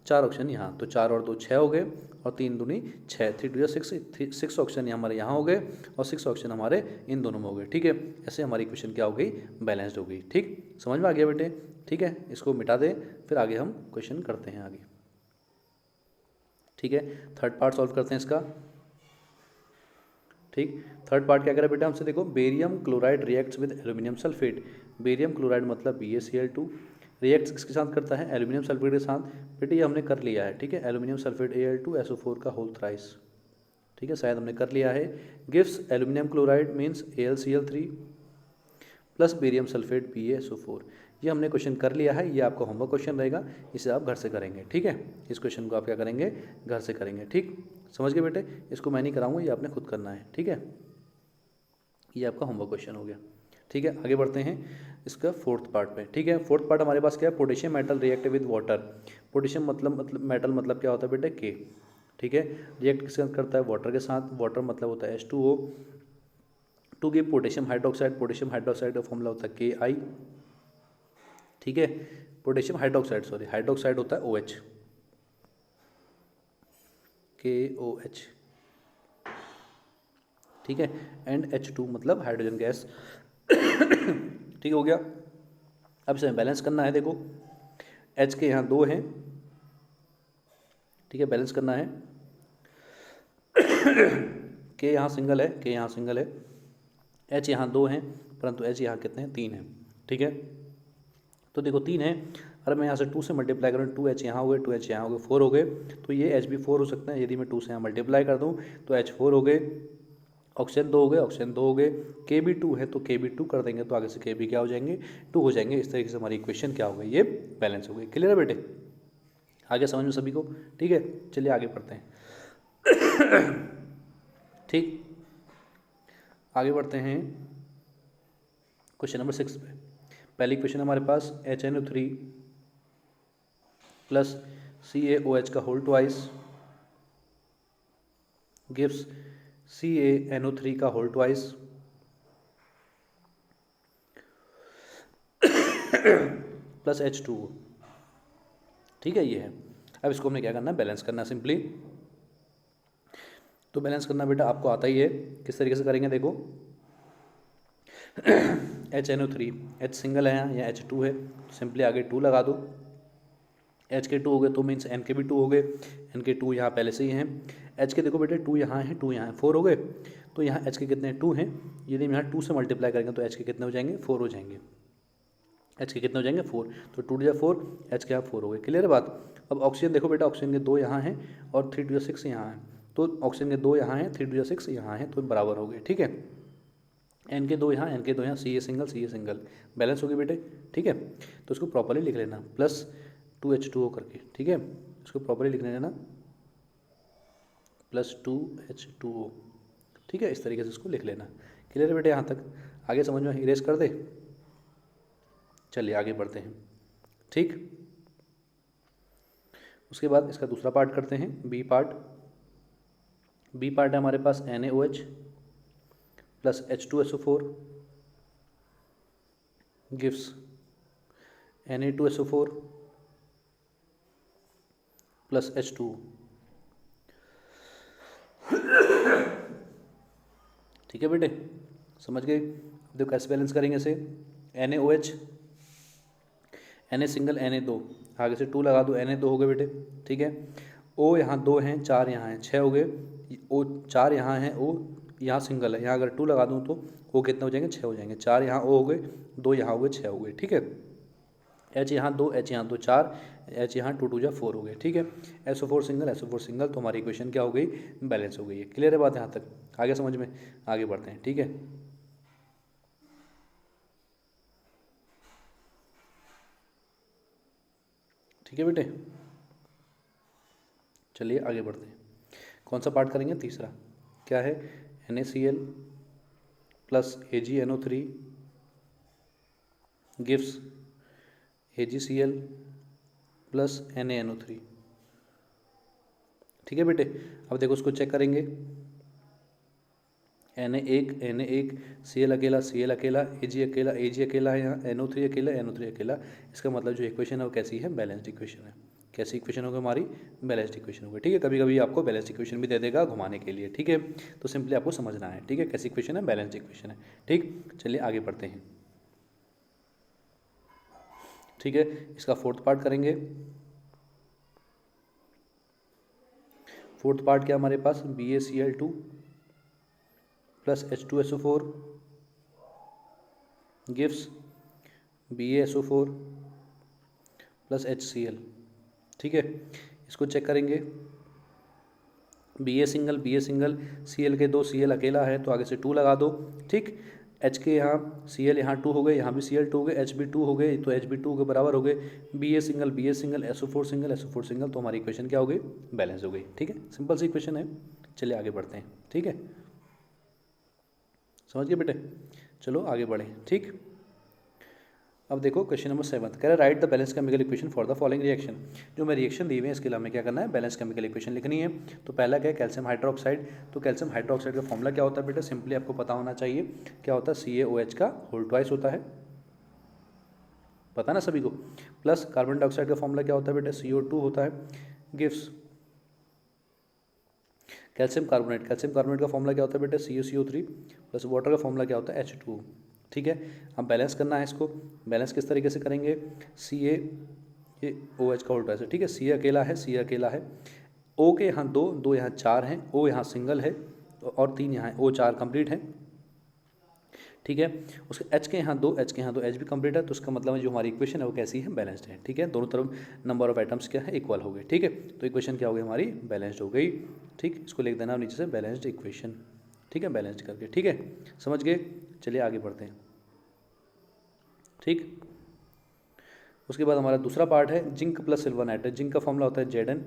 4 ऑक्सीजन यहाँ, तो 4 और 2 6 हो गए और 3 दूनी 6, 3 2 6 ऑक्सीजन हमारे यहाँ हो गए और 6 ऑक्सीजन हमारे इन दोनों में हो गए। ठीक है, ऐसे हमारी इक्वेशन क्या हो गई, बैलेंस्ड हो गई। ठीक, समझ में आ गया बेटे। ठीक है, इसको मिटा दे, फिर आगे हम क्वेश्चन करते हैं आगे। ठीक है, थर्ड पार्ट सॉल्व करते हैं इसका। ठीक, थर्ड पार्ट क्या करें बेटा हमसे, देखो barium chloride reacts with aluminium sulphate. Barium chloride मतलब BaCl2 रिएक्ट्स किसके साथ करता है, एल्यूमिनियम सल्फेट के साथ। बेटे ये हमने कर लिया है। ठीक है, एल्यूमिनियम सल्फेट Al2SO4 का होल थ्राइस। ठीक है, शायद हमने कर लिया है। Gives aluminium chloride means AlCl3 plus barium sulphate BaSO4। ये हमने क्वेश्चन कर लिया है, ये आपका होमवर्क क्वेश्चन रहेगा, इसे आप घर से करेंगे। ठीक है, इस क्वेश्चन को आप क्या करेंगे, घर से करेंगे। ठीक, समझ गए बेटे, इसको मैं नहीं कराऊंगा, ये आपने खुद करना है। ठीक है, ये आपका होमवर्क क्वेश्चन हो गया। ठीक है, आगे बढ़ते हैं इसका फोर्थ पार्ट पे। ठीक है, फोर्थ पार्ट हमारे पास क्या है, potassium metal react with water. Potassium मतलब मेटल मतलब क्या होता है बेटा, के। ठीक है, रिएक्ट किसके साथ करता है, वाटर के साथ। वाटर मतलब होता है H2O to give potassium hydroxide. Potassium hydroxide का फॉर्मूला होता है Ki। ठीक है, पोटेशियम हाइड्रोक्साइड, सॉरी हाइड्रोक्साइड होता है OH, KOH। ठीक है, एंड H2 मतलब हाइड्रोजन गैस। ठीक हो गया, अब इसे बैलेंस करना है। देखो H के यहाँ 2 हैं, ठीक है, बैलेंस करना है। K यहाँ सिंगल है, K यहाँ सिंगल है, H यहाँ 2 हैं, परंतु H यहाँ कितने हैं, 3 हैं। ठीक है, तो देखो 3 है, अगर मैं यहाँ से 2 से मल्टीप्लाई करूँ, 2H यहाँ हो गए, 2H यहाँ हो गए, 4 हो गए, तो ये H भी 4 हो सकता है। यदि मैं 2 से यहाँ मल्टीप्लाई कर दूँ तो H 4 हो गए, ऑक्सीजन 2 हो गए, ऑक्सीजन 2 हो गए, K भी 2 है तो K भी 2 कर देंगे तो आगे से K भी क्या हो जाएंगे, 2 हो जाएंगे। इस तरीके से हमारी इक्वेशन क्या हो गई, ये बैलेंस हो गई। क्लियर है बेटे, आगे समझ में सभी को। ठीक है, चलिए आगे पढ़ते हैं। ठीक, आगे बढ़ते हैं क्वेश्चन नंबर 6 पे। पहली क्वेश्चन हमारे पास HNO3 प्लस CaOH का होल ट्वाइस गिव्स CaNO3 का होल ट्वाइस प्लस H2O। ठीक है, ये है। अब इसको हमने क्या करना है, बैलेंस करना सिंपली। तो बैलेंस करना बेटा आपको आता ही है, किस तरीके से करेंगे देखो। HNO3, H सिंगल है यहाँ, या H2 है, सिंपली आगे 2 लगा दो। H के 2 हो गए तो मीन्स N के भी 2 हो गए, N के 2 यहाँ पहले से ही हैं। H के देखो बेटे 2 यहाँ है, 2 यहाँ है, 4 हो गए, तो यहाँ H के कितने 2 हैं। यदि हम यहाँ 2 से मल्टीप्लाई करेंगे तो H के कितने हो जाएंगे, 4 हो जाएंगे। H के कितने हो जाएंगे, 4, तो 2 2 4, H के यहाँ 4 हो गए। क्लियर है बात। अब ऑक्सीजन देखो बेटा, ऑक्सीजन के 2 यहाँ हैं और 3 2 6 यहाँ हैं, तो ऑक्सीजन के 2 यहाँ हैं, 3 2 6 यहाँ हैं, तो बराबर हो गए। ठीक है, N के 2 यहाँ, N के 2 यहाँ, Ca सिंगल, बैलेंस हो गई बेटे। ठीक है, तो इसको प्रॉपर्ली लिख लेना, प्लस 2H2O करके। ठीक है, इसको प्रॉपर्ली लिख लेना, प्लस 2H2O। ठीक है, इस तरीके से इसको लिख लेना। क्लियर है बेटे, यहाँ तक आगे समझ में, इरेज कर दे। चलिए आगे बढ़ते हैं। ठीक, उसके बाद इसका दूसरा पार्ट करते हैं, बी पार्ट। बी पार्ट है हमारे पास NaOH plus H2SO4 gives Na2SO4 plus H2O। ठीक है बेटे, समझ गए। देखो कैसे बैलेंस करेंगे इसे, NaOH, Na सिंगल, Na2, आगे से 2 लगा दो, Na2 हो गए बेटे। ठीक है, O यहाँ 2 हैं, 4 यहाँ हैं, 6 हो गए। O 4 यहाँ हैं, O यहाँ सिंगल है, यहाँ अगर 2 लगा दूँ तो ओ कितने हो जाएंगे, 6 हो जाएंगे, 4 यहाँ ओ हो गए, 2 यहाँ हो गए, 6 हो गए, ठीक है। एच यहाँ 2, एच यहाँ 2, 4, एच यहाँ 2 2 जा 4 हो गए, ठीक है। SO4 सिंगल, SO4 सिंगल, तो हमारी इक्वेशन क्या हो गई, बैलेंस हो गई है। क्लियर है बात यहाँ तक, आगे समझ में, आगे बढ़ते हैं, ठीक है। ठीक है बेटे, चलिए आगे बढ़ते हैं। कौन सा पार्ट करेंगे, तीसरा, क्या है, NaCl plus AgNO3 gives AgCl plus NaNO3, ठीक है बेटे। अब देखो उसको चेक करेंगे, Na1 Cl अकेला, Cl अकेला, Ag अकेला, Ag अकेला है यहाँ, NO3 अकेला, NO3 अकेला। इसका मतलब जो इक्वेशन है वो कैसी है, बैलेंस्ड इक्वेशन है। कैसी इक्वेशन होगी हमारी, बैलेंस्ड इक्वेशन होगी, ठीक है। कभी कभी आपको बैलेंस्ड इक्वेशन भी दे देगा घुमाने के लिए, ठीक है। तो सिंपली आपको समझना है, ठीक है, कैसी इक्वेशन है, बैलेंस्ड इक्वेशन है, ठीक। चलिए आगे बढ़ते हैं, ठीक है। इसका फोर्थ पार्ट करेंगे। फोर्थ पार्ट क्या हमारे पास, BaCl2 plus H2SO4 gives BaSO4 plus HCl, ठीक है। इसको चेक करेंगे, Ba सिंगल Cl के 2, Cl अकेला है तो आगे से 2 लगा दो, ठीक। H के यहाँ Cl यहाँ 2 हो गए, यहाँ भी Cl 2 हो गए, H भी 2 हो गए, तो H भी 2 के बराबर हो गए। Ba सिंगल SO4 सिंगल, तो हमारी इक्वेशन क्या हो गई, बैलेंस हो गई, ठीक है। सिंपल सी इक्वेशन है। चलिए आगे बढ़ते हैं, ठीक है, समझ गए बेटे, चलो आगे बढ़ें, ठीक। अब देखो क्वेश्चन नंबर 7 कह रहा है right the balance chemical equation for the following reaction. जो मैं रिएक्शन दी हुई है इसके लिए हमें क्या करना है, बैलेंस केमिकल इक्वेशन लिखनी है। तो पहला क्या है, कैल्शियम हाइड्रोक्साइड। तो कैल्शियम हाइड्रोक्साइड का फॉर्मूला क्या होता है बेटा, सिंपली आपको पता होना चाहिए, क्या होता है, CaOH का होल ट्वाइस होता है, पता ना सभी को। प्लस कार्बन डाइऑक्साइड का फॉर्मूला क्या होता है बेटा, CO2 होता है, गिव्स कैल्शियम कार्बोनेट का फॉर्मूला क्या होता है बेटा, CuCO3 प्लस वाटर का फॉर्मूला क्या होता है, H2O, ठीक है। अब बैलेंस करना है इसको, बैलेंस किस तरीके से करेंगे, CaOH का होल ट्वाइस है, ठीक है। C अकेला है, O के यहाँ 2 यहाँ 4 हैं, O यहाँ सिंगल है और 3 यहाँ है, O 4 कंप्लीट है, ठीक है। उसके H के यहाँ 2 H भी कंप्लीट है, तो उसका मतलब है जो हमारी इक्वेशन है वो कैसी है, बैलेंस्ड है, ठीक है। दोनों तरफ नंबर ऑफ आइटम्स क्या है, इक्वल हो गए, ठीक है। तो इक्वेशन क्या हो गई हमारी, बैलेंस्ड हो गई, ठीक। इसको लिख देना नीचे से बैलेंस्ड इक्वेशन, ठीक है, बैलेंस्ड करके, ठीक है, समझ गए। चलिए आगे बढ़ते हैं, ठीक। उसके बाद हमारा दूसरा पार्ट है zinc plus silver nitrate. Zinc का फॉर्मूला होता है Zn,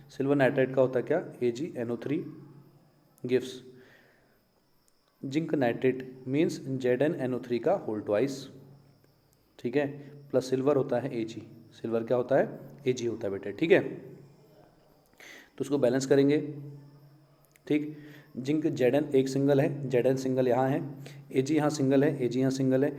सिल्वर नाइट्रेट का होता है क्या, AgNO3 gives zinc nitrate means ZnNO3 का होल ट्वाइस, ठीक है, प्लस सिल्वर होता है Ag। सिल्वर क्या होता है, Ag होता है बेटे, ठीक है। तो उसको बैलेंस करेंगे, ठीक। जिंक Zn एक सिंगल है, Zn सिंगल यहाँ है, Ag यहाँ सिंगल है, Ag यहाँ सिंगल है,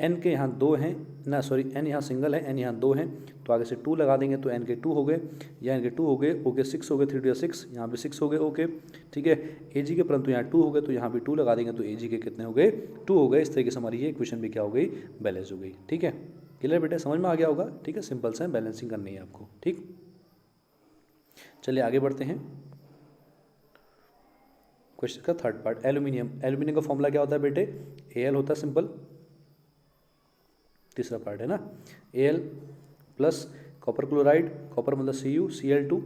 N के यहाँ 2 हैं ना, सॉरी N यहाँ सिंगल है, N यहाँ 2 हैं, तो आगे से 2 लगा देंगे तो N के 2 हो गए, या N के 2 हो गए, O के 6 हो गए, 3 2 6, यहाँ पे 6 हो गए, ओके, ठीक है। Ag के परंतु यहाँ 2 हो गए तो यहाँ भी 2 लगा देंगे तो Ag के कितने हो गए, 2 हो गए। इस तरीके से हमारी ये इक्वेशन भी क्या हो गई, बैलेंस हो गई, ठीक है। क्लियर बेटे, समझ में आ गया होगा, ठीक है। सिंपल सा बैलेंसिंग करनी है आपको, ठीक। चलिए आगे बढ़ते हैं। क्वेश्चन का थर्ड पार्ट, एल्यूमिनियम का फॉर्मूला क्या होता है बेटे, Al होता है सिंपल, तीसरा पार्ट है ना, Al plus copper chloride, copper मतलब CuCl2,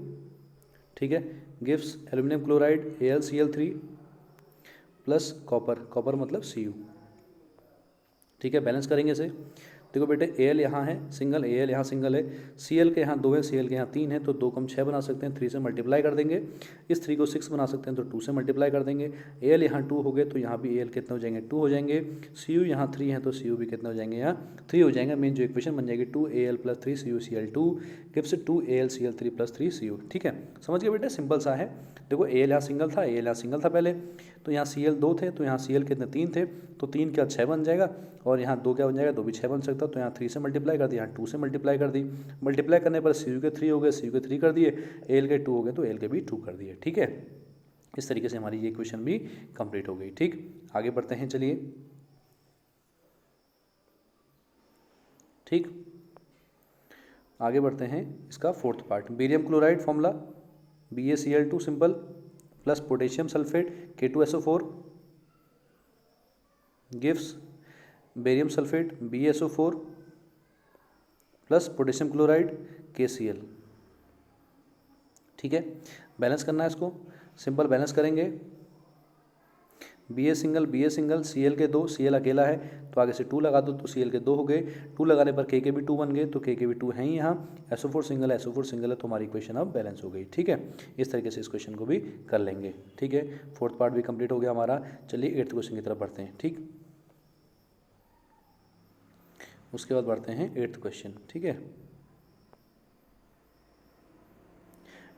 ठीक है, gives aluminium chloride AlCl3 plus copper मतलब Cu, ठीक है। बैलेंस करेंगे इसे, देखो बेटे Al यहाँ है सिंगल, Al यहाँ सिंगल है, Cl के यहाँ 2 है, Cl के यहाँ 3 है, तो 2 को हम 6 बना सकते हैं, 3 से मल्टीप्लाई कर देंगे। इस 3 को 6 बना सकते हैं तो 2 से मल्टीप्लाई कर देंगे। Al यहाँ 2 हो गए तो यहाँ भी Al कितने हो जाएंगे, 2 हो जाएंगे। Cu यहाँ 3 है तो Cu भी कितने हो जाएंगे, यहाँ 3 हो जाएंगे। मेन जो इक्वेशन बन जाएगी 2Al plus 3 CuCl2 gives 2AlCl3 plus 3 Cu, ठीक है। समझ गए बेटे, सिंपल सा है। देखो Al यहाँ सिंगल था, पहले, तो यहाँ Cl 2 थे तो यहाँ Cl कितने 3 थे, तो 3 क्या 6 बन जाएगा, और यहाँ 2 क्या बन जाएगा, 2 भी 6 बन सकता, तो यहाँ 3 से मल्टीप्लाई कर दी, यहाँ 2 से मल्टीप्लाई कर दी। मल्टीप्लाई करने पर Cu के 3 हो गए, Cu के 3 कर दिए, Al के 2 हो गए तो Al के भी 2 कर दिए, ठीक है। इस तरीके से हमारी ये इक्वेशन भी कंप्लीट हो गई, ठीक। आगे बढ़ते हैं, चलिए, ठीक। आगे बढ़ते हैं, इसका fourth part, barium chloride formula BaCl2 simple plus potassium sulphate K2SO4 gives barium sulphate BaSO4 plus potassium chloride KCl। ठीक है, बैलेंस करना है इसको, सिंपल बैलेंस करेंगे। Ba सिंगल Cl के 2, Cl अकेला है तो आगे से 2 लगा दो तो Cl के 2 हो गए, 2 लगाने पर K के भी 2 बन गए तो K के भी 2 हैं ही यहाँ। SO4 सिंगल है तो हमारी इक्वेशन अब बैलेंस हो गई। ठीक है, इस तरीके से इस क्वेश्चन को भी कर लेंगे। ठीक है, फोर्थ पार्ट भी कंप्लीट हो गया हमारा। चलिए 8th क्वेश्चन की तरफ बढ़ते हैं। ठीक, उसके बाद बढ़ते हैं 8th क्वेश्चन। ठीक है,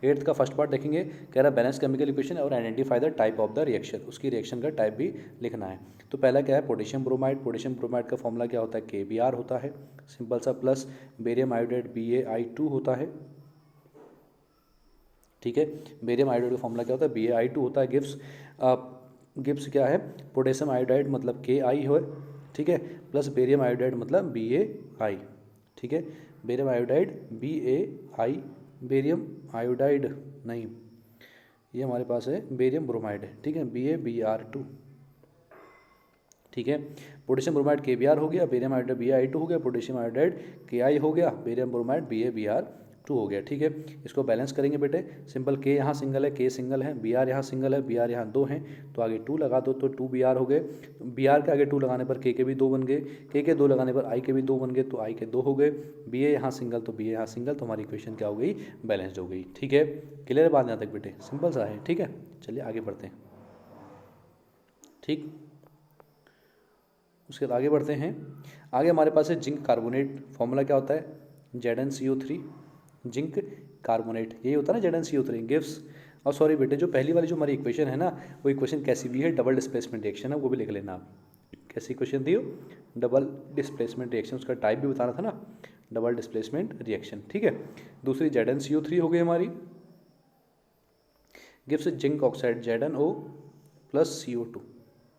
8th का फर्स्ट पार्ट देखेंगे, कह रहा है बैलेंस केमिकल इक्वेशन और identify the type of the reaction, उसकी रिएक्शन का टाइप भी लिखना है। तो पहला क्या है, पोटेशियम ब्रोमाइड का फॉर्मूला क्या होता है, KBr होता है सिंपल सा, प्लस बेरियम आयोडाइड BaI2 होता है। ठीक है, बेरियम आयोडाइड का फॉर्मूला क्या होता है, BaI2 होता है। गिब्स क्या है, पोटेशियम आयोडाइड मतलब Ki हो, ठीक है, प्लस बेरियम आयोडाइड मतलब BaI। ठीक है, barium iodide BaI, barium iodide नहीं, ये हमारे पास है बेरियम ब्रोमाइड है। ठीक है, BaBr2। ठीक है, पोटेशियम ब्रोमाइड KBr हो गया, बेरियम आयोडाइड BaI2 हो गया, पोटेशियम आयोडाइड Ki हो गया, बेरियम ब्रोमाइड BaBr2 हो गया। ठीक है, इसको बैलेंस करेंगे बेटे, सिंपल K यहाँ सिंगल है, K सिंगल है, Br यहाँ सिंगल है, Br यहाँ 2 हैं तो आगे 2 लगा दो तो 2Br हो गए। Br के आगे 2 लगाने पर K के भी 2 बन गए, K के 2 लगाने पर I के भी 2 बन गए तो I के 2 हो गए, Ba यहाँ सिंगल तो Ba यहाँ सिंगल तो हमारी इक्वेशन क्या हो गई, बैलेंस्ड हो गई। ठीक है, क्लियर है बात यहाँ तक बेटे, सिंपल सा है। ठीक है, चलिए आगे बढ़ते हैं। ठीक, उसके बाद आगे बढ़ते हैं। आगे हमारे पास है जिंक कार्बोनेट, फॉर्मूला क्या होता है, ZnCO3, जिंक कार्बोनेट, यही होता है ना ZnCO3 गिव्स। और सॉरी बेटे, जो पहली वाली जो हमारी इक्वेशन है ना, वो इक्वेशन कैसी भी है, डबल डिस्प्लेसमेंट रिएक्शन है, वो भी लिख लेना आप। कैसी इक्वेशन थी वो, डबल डिस्प्लेसमेंट रिएक्शन, उसका टाइप भी बताना था ना, डबल डिस्प्लेसमेंट रिएक्शन। ठीक है, दूसरी ZnCO3 हो गई हमारी, gives zinc oxide ZnO plus CO2।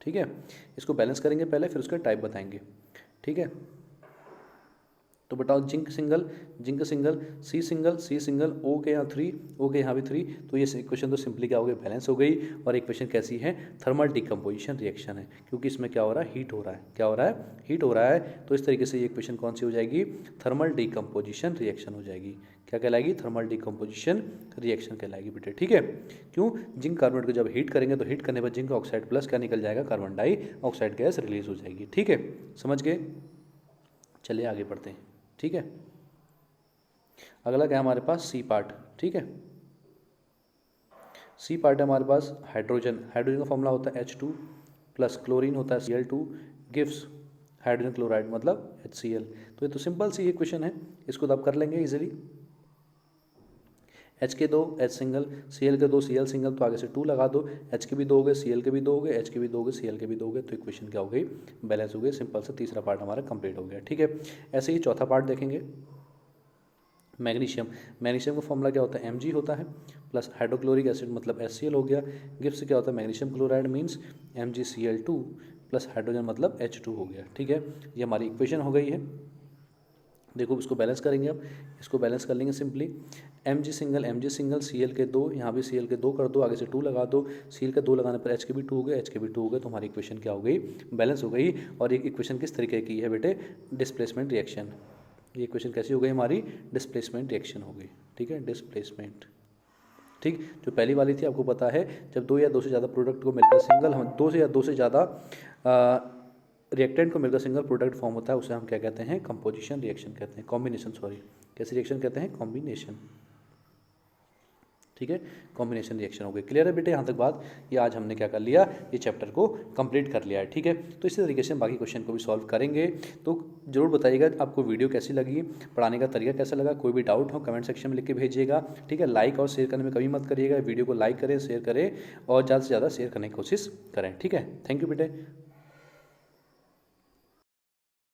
ठीक है, इसको बैलेंस करेंगे पहले, फिर उसका टाइप बताएंगे। ठीक है, तो बताओ zinc single C single O के यहाँ 3, O के यहाँ भी 3, तो ये इक्वेशन तो सिंपली क्या हो गई, बैलेंस हो गई। और इक्वेशन कैसी है, थर्मल डिकम्पोजिशन रिएक्शन है, क्योंकि इसमें क्या हो रहा है, हीट हो रहा है। क्या हो रहा है, हीट हो रहा है। तो इस तरीके से ये इक्वेशन कौन सी हो जाएगी, थर्मल डिकम्पोजिशन रिएक्शन हो जाएगी। क्या कहलाएगी, थर्मल डिकम्पोजिशन रिएक्शन कहलाएगी बेटे। ठीक है, क्यों, जिंक कार्बोनेट को जब हीट करेंगे तो हीट करने पर जिंक ऑक्साइड प्लस क्या निकल जाएगा, कार्बन डाइऑक्साइड गैस रिलीज हो जाएगी। ठीक है, समझ गए। चलिए आगे बढ़ते हैं। ठीक है, अगला क्या है हमारे पास, सी पार्ट। ठीक है, सी पार्ट है हमारे पास हाइड्रोजन का फॉर्मूला होता है H2 प्लस क्लोरीन होता है Cl2, गिव्स हाइड्रोजन क्लोराइड मतलब HCl। तो ये तो सिंपल सी इक्वेशन है, इसको तो आप कर लेंगे इजीली। H के 2 H सिंगल, Cl के 2 Cl सिंगल, तो आगे से 2 लगा दो, H के भी 2 हो गए, Cl के भी 2 हो गए, H के भी 2 हो गए, Cl के भी 2 हो गए, तो इक्वेशन क्या हो गई, बैलेंस हो गई। सिंपल सा तीसरा पार्ट हमारा कंप्लीट हो गया। ठीक है, ऐसे ही चौथा पार्ट देखेंगे, मैग्नीशियम का फॉर्मूला क्या होता है, Mg होता है, प्लस हाइड्रोक्लोरिक एसिड मतलब HCl हो गया, गिव्स क्या होता है, magnesium chloride means MgCl2 plus hydrogen मतलब H2 हो गया। ठीक है, ये हमारी इक्वेशन हो गई है। देखो इसको बैलेंस करेंगे, अब इसको बैलेंस कर लेंगे सिंपली, Mg सिंगल Cl के 2, यहाँ भी Cl के 2 कर दो, आगे से 2 लगा दो, Cl के 2 लगाने पर H के भी 2 हो गए, H के भी 2 हो गए, तो हमारी इक्वेशन क्या हो गई, बैलेंस हो गई। और ये इक्वेशन किस तरीके की है बेटे, डिस्प्लेसमेंट रिएक्शन। ये इक्वेशन कैसी हो गई हमारी, डिस्प्लेसमेंट रिएक्शन हो गई। ठीक है, डिस्प्लेसमेंट। ठीक, जो पहली वाली थी आपको पता है, जब 2 या 2 से ज़्यादा प्रोडक्ट को मिलकर सिंगल, हम 2 या 2 से ज़्यादा रिएक्टेंट को मिलकर सिंगल प्रोडक्ट फॉर्म होता है, उसे हम क्या कहते हैं, कंपोजिशन रिएक्शन कहते हैं, कॉम्बिनेशन, सॉरी कैसे रिएक्शन कहते हैं, कॉम्बिनेशन। ठीक है, कॉम्बिनेशन रिएक्शन हो गई। क्लियर है बेटे यहाँ तक बात, ये आज हमने क्या कर लिया, ये चैप्टर को कंप्लीट कर लिया है। ठीक है, तो इसी तरीके से हम बाकी क्वेश्चन को भी सॉल्व करेंगे। तो जरूर बताइएगा आपको वीडियो कैसी लगी, पढ़ाने का तरीका कैसा लगा, कोई भी डाउट हो कमेंट सेक्शन में लिख के भेजिएगा। ठीक है, लाइक और शेयर करने में कभी मत करिएगा, वीडियो को लाइक करें, शेयर करें और ज़्यादा से ज़्यादा शेयर करने की कोशिश करें। ठीक है, थैंक यू बेटे।